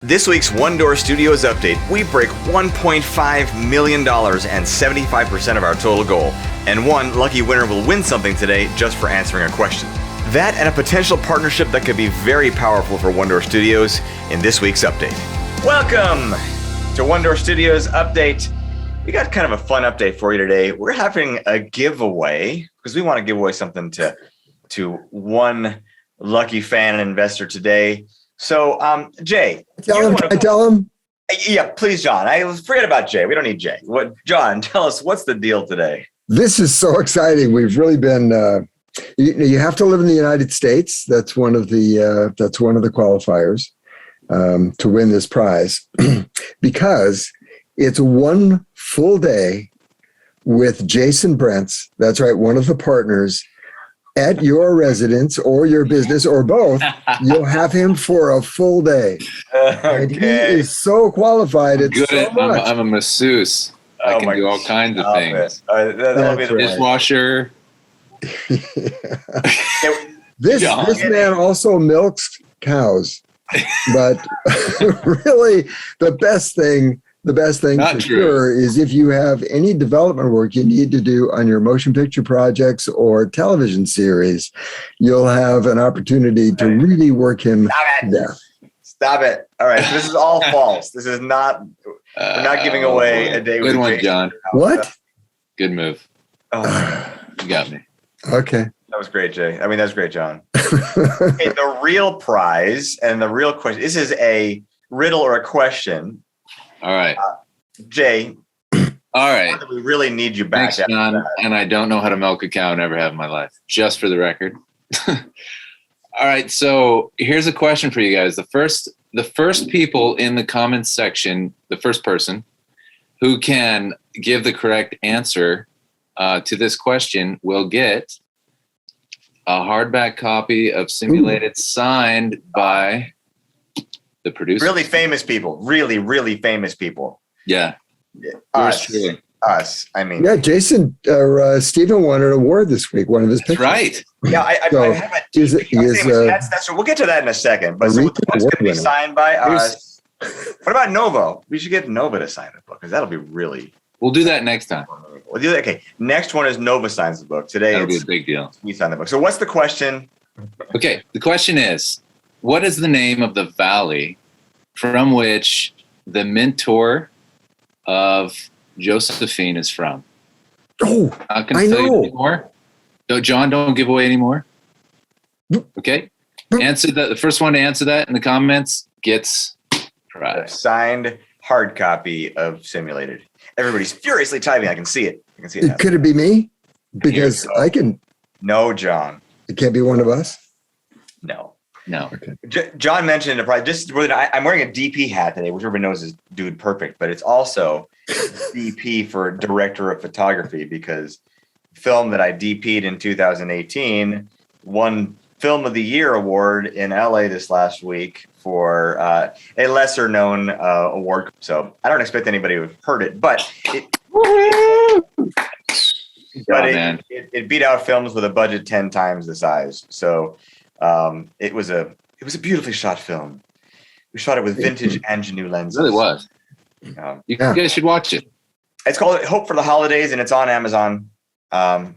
This week's One Door Studios update, we break $1.5 million and 75% of our total goal. And one lucky winner will win something today just for answering a question. That and a potential partnership that could be very powerful for One Door Studios in this week's update. Welcome to One Door Studios update. We got kind of a fun update for you today. We're having a giveaway because we want to give away something to one lucky fan and investor today. So, Jay. Can I tell him? Yeah, please, John. I forget about Jay. We don't need Jay. John, tell us, what's the deal today? This is so exciting. We've really been, you have to live in the United States. That's one of the qualifiers to win this prize because it's one full day with Jason Brents. That's right. One of the partners at your residence or your business or both. You'll have him for a full day. Okay. And he is so qualified. It's good. So much. I'm a masseuse. I can do all kinds of things. That'll be the dishwasher. This man also milks cows, but really the best thing Not for true. sure is if you have any development work you need to do on your motion picture projects or television series, you'll have an opportunity to really work him there. Stop it. All right. So this is all false. This is not, we're not giving away a day with Good one, Jason. John. What? Good move. Oh, You got me. Okay. that was great, Jay. I mean, that's great, John. Okay, the real prize and the real question, this is a riddle or a question. All right. Jay, All right. we really need you back. Thanks, John. And I don't know how to milk a cow, never have in my life, just for the record. All right. So here's a question for you guys. The first people in the comments section, the first person who can give the correct answer to this question will get a hardback copy of Simulated signed by the producer. Really famous people. Really, really famous people. Yeah. Us. I mean, Yeah, Jason or Stephen won an award this week. One of his That's pictures. right. yeah, I So, have a he is, that's we'll get to that in a second. But a so the Rican book's going to be award winner. signed by us. What about Novo? We should get Nova to sign the book because that'll be really. We'll do that next time. We'll do that. Okay. Next one is Nova signs the book. Today That'll be a it's big deal. we sign the book. So what's the question? Okay. The question is, what is the name of the valley from which the mentor of Josephine is from? Oh, Not going I to tell you know. anymore. No, John, don't give away anymore. Okay. Answer that. The first one to answer that in the comments gets A prize. signed hard copy of Simulated. Everybody's furiously typing. I can see it. I can see it. could it be me? Because Here we go. I can. No, John. It can't be one of us. No. No. John mentioned I'm wearing a DP hat today, which everybody knows is Dude Perfect, but it's also DP for Director of Photography because film that I DP'd in 2018 won Film of the Year award in LA this last week for a lesser known award. So I don't expect anybody to have heard it, but it beat out films with a budget 10 times the size. So it was a beautifully shot film. We shot it with vintage Angenu lenses. It really was. You guys should watch it. It's called Hope for the Holidays, and it's on Amazon.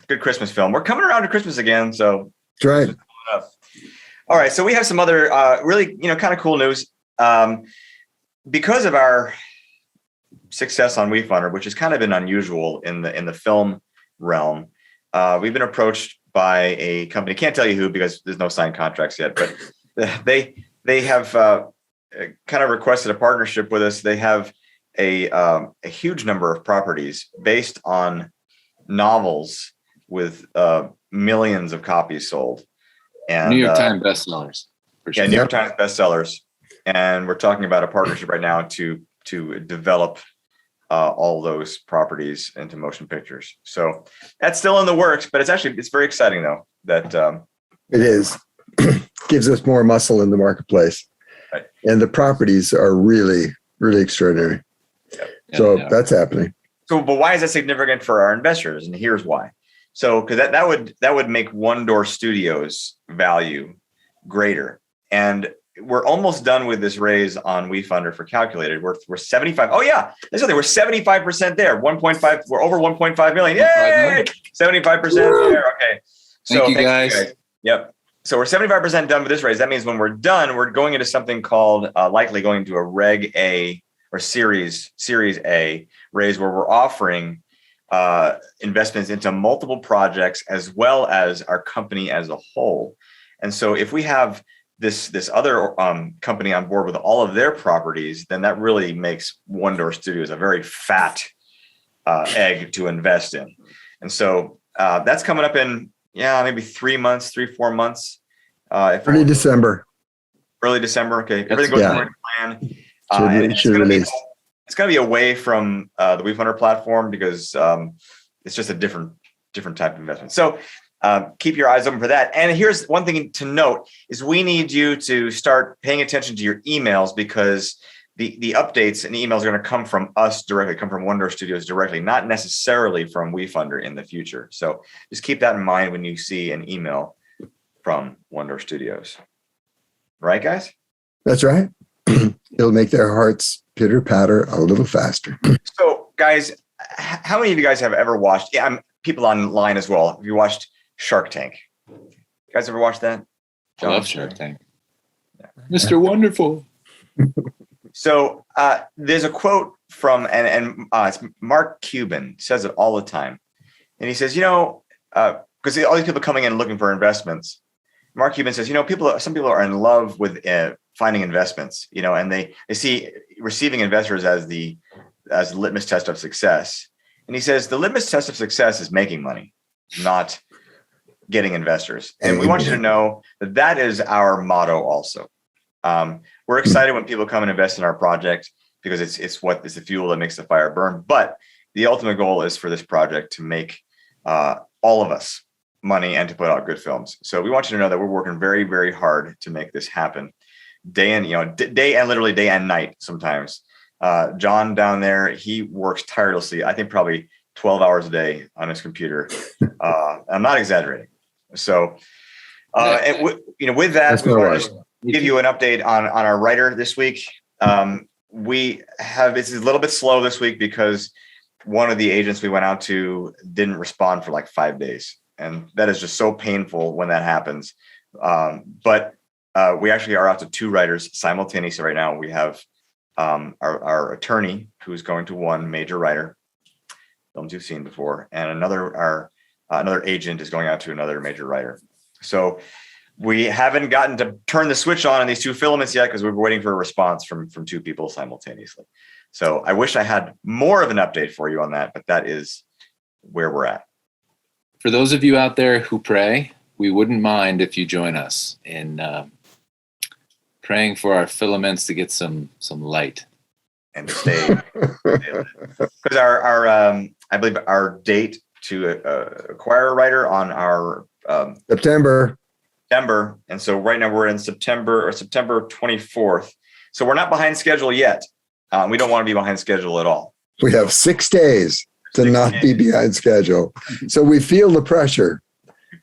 Good Christmas film. We're coming around to Christmas again, so That's right. all right. So we have some other really kind of cool news because of our success on WeFunder, which has kind of been unusual in the film realm. We've been approached by a company. Can't tell you who because there's no signed contracts yet, but they have kind of requested a partnership with us. They have a huge number of properties based on novels with millions of copies sold. And New York Times bestsellers. For sure. yeah, New York Times bestsellers. And we're talking about a partnership right now to develop all those properties into motion pictures. So that's still in the works, but it's very exciting though that It is. Gives us more muscle in the marketplace. Right. And the properties are really, really extraordinary. So that's happening. So, but why is that significant for our investors? And here's why. So, because that would make One Door Studios value greater. And we're almost done with this raise on WeFunder for Calculated. We're 75. Oh yeah, there's something. We're 75% there. 1.5. We're over 1.5 million. Yay! 75% there. Okay. So Thank you guys. Yep. So we're 75% done with this raise. That means when we're done, we're going into something called likely going to a Reg A or Series A raise, where we're offering investments into multiple projects as well as our company as a whole. And so if we have this other company on board with all of their properties, then that really makes One Door Studios a very fat egg to invest in. And so that's coming up in maybe 3 months, 3-4 months. Early December. Early December. Okay. Everything goes according to plan. It's going to be away from the WeFunder platform because it's just a different type of investment. So keep your eyes open for that. And here's one thing to note is we need you to start paying attention to your emails, because the updates and emails are going to come from us directly, come from One Door Studios directly, not necessarily from WeFunder in the future. So just keep that in mind when you see an email from One Door Studios. Right, guys? That's right. It'll make their hearts pitter patter a little faster. So, guys, how many of you guys have ever watched? Yeah, people online as well. Have you watched Shark Tank? You guys ever watched that? I love Shark Tank. Yeah. Mr. Wonderful. So there's a quote from it's Mark Cuban says it all the time, and he says, because all these people coming in looking for investments, Mark Cuban says, some people are in love with finding investments, and they see receiving investors as the litmus test of success. And he says the litmus test of success is making money, not getting investors. And we want you to know that is our motto also. We're excited when people come and invest in our project because it's the fuel that makes the fire burn. But the ultimate goal is for this project to make all of us money and to put out good films. So we want you to know that we're working very, very hard to make this happen, day and literally day and night sometimes. John down there, he works tirelessly. I think probably 12 hours a day on his computer. I'm not exaggerating. So, with that, we want to give you an update on our writer this week. It's a little bit slow this week because one of the agents we went out to didn't respond for like 5 days. And that is just so painful when that happens. But we actually are out to 2 writers simultaneously right now. We have our attorney, who's going to one major writer, films you've seen before, and another agent is going out to another major writer. So we haven't gotten to turn the switch on these 2 filaments yet because we're waiting for a response from 2 people simultaneously. So I wish I had more of an update for you on that, but that is where we're at. For those of you out there who pray, we wouldn't mind if you join us in praying for our filaments to get some light and to stay. Because our I believe our date to acquire a writer on our September. And so right now we're in September 24th. So we're not behind schedule yet. We don't want to be behind schedule at all. We have 6 days to not be behind schedule. So we feel the pressure.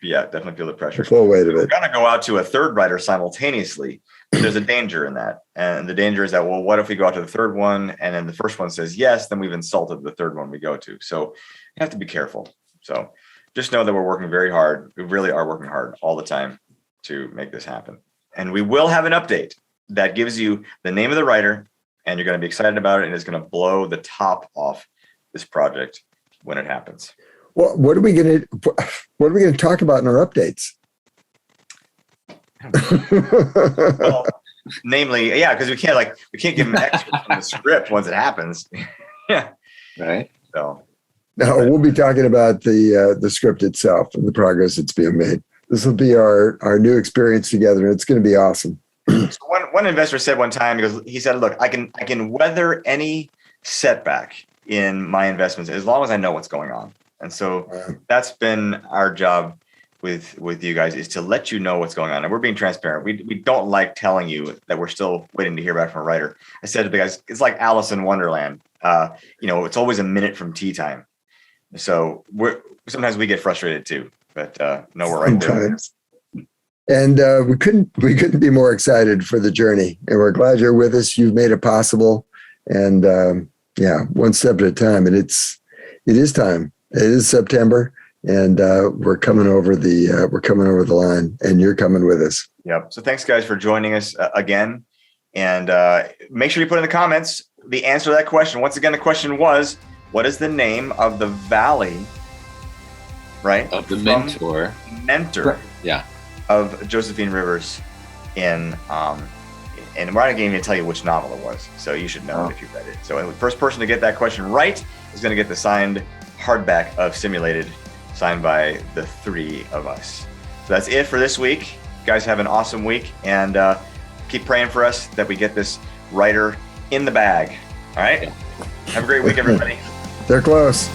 Yeah, definitely feel the pressure. The full weight of it. We're going to go out to a 3rd writer simultaneously. But there's a danger in that. And the danger is that, well, what if we go out to the 3rd one and then the first one says yes, then we've insulted the 3rd one we go to. So you have to be careful. So just know that we're working very hard. We really are working hard all the time to make this happen. And we will have an update that gives you the name of the writer, and you're going to be excited about it, and it's going to blow the top off this project when it happens. Well, what are we going to talk about in our updates? Well, namely, because we can't give them extras from the script once it happens. Yeah. Right. So no, we'll be talking about the script itself and the progress that's being made. This will be our new experience together, and it's going to be awesome. So one investor said one time, he said, "Look, I can weather any setback in my investments as long as I know what's going on." And so that's been our job with you guys, is to let you know what's going on. And we're being transparent. We don't like telling you that we're still waiting to hear back from a writer. I said to the guys, it's like Alice in Wonderland. It's always a minute from tea time. So sometimes we get frustrated too, but no, we're right there. And we couldn't be more excited for the journey. And we're glad you're with us. You've made it possible. And yeah, one step at a time. And it is time. It is September, and we're coming over the line, and you're coming with us. Yep. So thanks, guys, for joining us again. And make sure you put in the comments the answer to that question. Once again, the question was, what is the name of the valley, right? Of the mentor. Yeah. Of Josephine Rivers and we're not going to even tell you which novel it was. So you should know it if you read it. So the first person to get that question right is going to get the signed hardback of Simulated, signed by the three of us. So that's it for this week. You guys have an awesome week, and keep praying for us that we get this writer in the bag. All right. Have a great week, everybody. They're close.